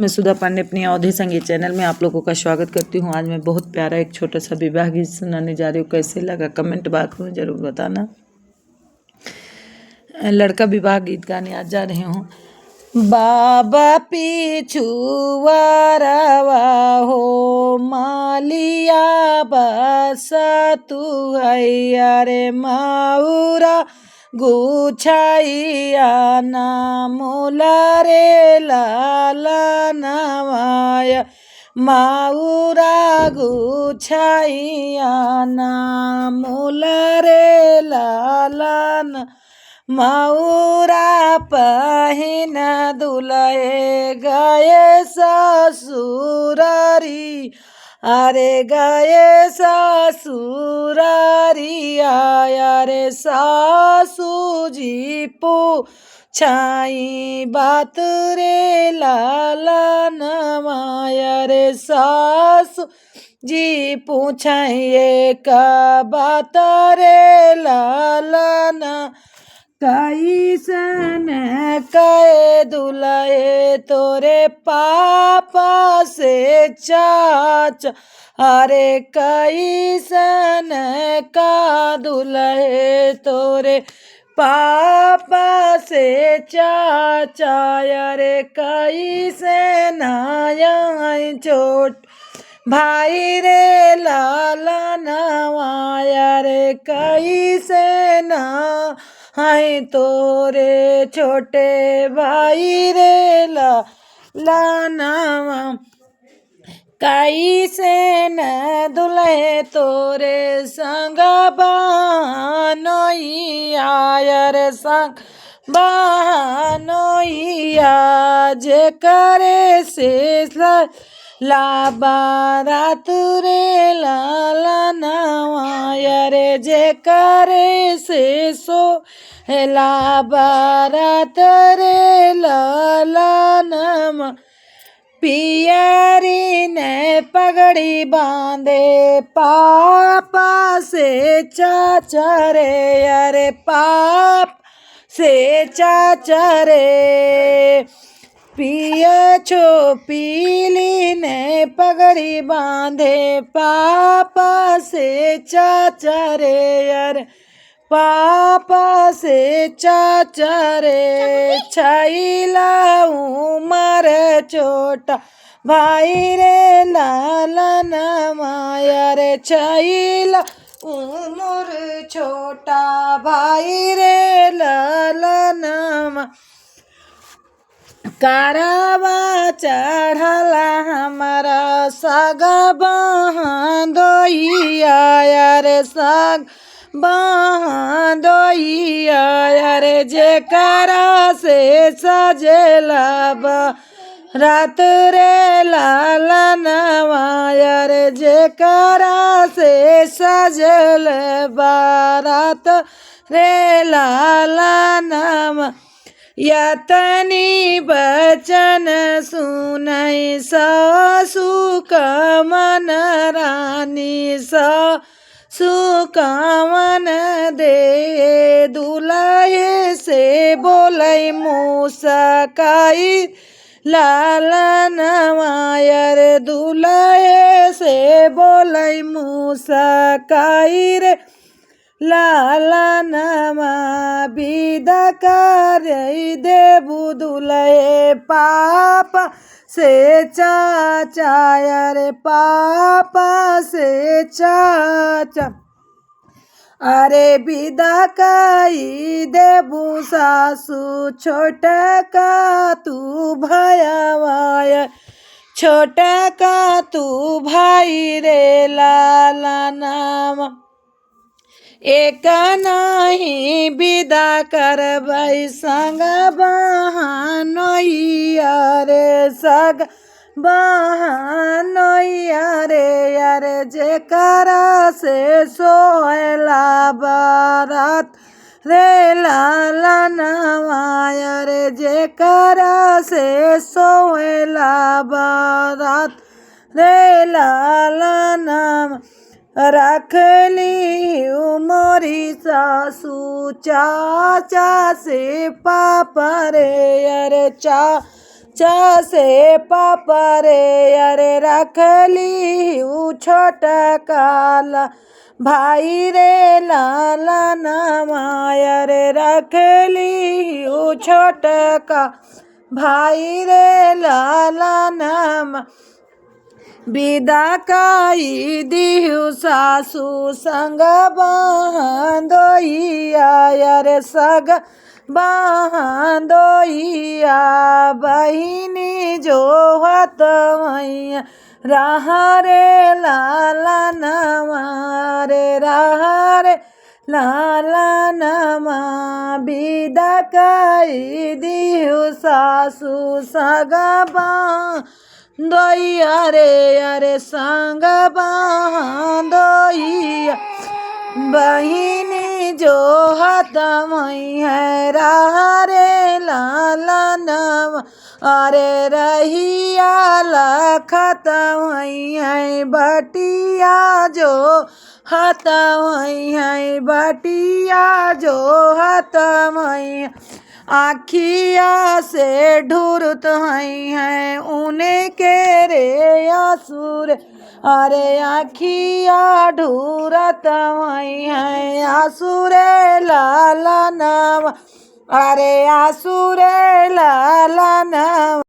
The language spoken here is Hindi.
मैं सुधा पांडे अपनी अवधि संगीत चैनल में आप लोगों का स्वागत करती हूँ। आज मैं बहुत प्यारा एक छोटा सा विवाह गीत सुनाने जा रही हूँ। कैसे लगा कमेंट बॉक्स में ज़रूर बताना। लड़का विवाह गीत गाने आज जा रही हूँ। बाबा पिछुआरवा हो मालिया बसा तू हैया रे माउरा गुछाइया नामुला रे लाला नवाया माउरा गुछाइया नामुला रे लाला न माउरा पहिन दुलहे गए ससुरारी अरे गए ससुरारी आया रे सासू जी पूछाई बात रे लाला नवाया रे सासू जी पूछाइए का बात रे लाला न कैसन कहे दुलहे तोरे पापा से चाचा अरे कैसन का दुलहे तोरे पापा से चाचा अरे कैसे नाया चोट भाई रे लाला नवाया रे कैसे ना हाय तोरे छोटे भाई रे लाला नवा कैसे न दुल्हे तोरे संग बहनोइया रे संग बहनोइया जे करे से लाबारात रे लाला नवाया रे जे करे से सो लाबारात रे लाला नमा पियरी ने पगड़ी बांधे पापा से चाचा रे अरे पाप से चाचा रे पिया छो पीली ने पगड़ी बांधे पापा से चाचा रे अरे पापा से चाचा रे छैला उमर छोटा भाई रे लाला नवाया रे छैला उमर छोटा भाई रे लाला नमा कारवा चढ़ला हमारा सागा बहनोइया रे साग बहनोइया रे जे करा से सजेला रात रे लाला नवाया रे जे करा से सजल बारात रे लाला नवा यतनी बचन सुनई सासु कमन रानी सासु कमन दे दुलहे से बोलई मुसकाई लाला नवाया रे दुलहे से बोलई मुसकाई रे लाला नमा विदा कर देबू दुलहे पापा से चाचा रे पापा से चाचा अरे विदा कई देबू सासू छोटा का तू भयावाया छोटा का तू भाई रे लाला नाम एक नहीं विदा करबै संग बहनोइया रे सग बहनोइया रे अरे जे करा से सोहला बारात रे लाला नवाया रे जे करा से सोहला बारात रे लाला नवा रख ली मोरी सासू चाचा से पापा रे अरे चा से पापा रे अरे रखली ऊ छोटा काला भाई रे लाला नमाया रे रखली ऊ छोटा का भाई रे लाला नाम विदा काई दिहु सासू संग बांधोइया रे सग बांधोइया बहिनी जो हत मैया रहा रे लाला नमा रे रहा रे लाला नमा विदा काई दिहु सासू संग बांधोइया रे अरे संग बांधोइया बहिनी जो हत मई है रहा रे लाला नम अरे रहिया लखत मई है बटिया जो हत मई है बटिया जो हत मई आखिया से ढूरत है उन्हें के रे आसुर अरे आखिया ढूरत है आसुरे लाला नाम अरे आसुरे लाला नाम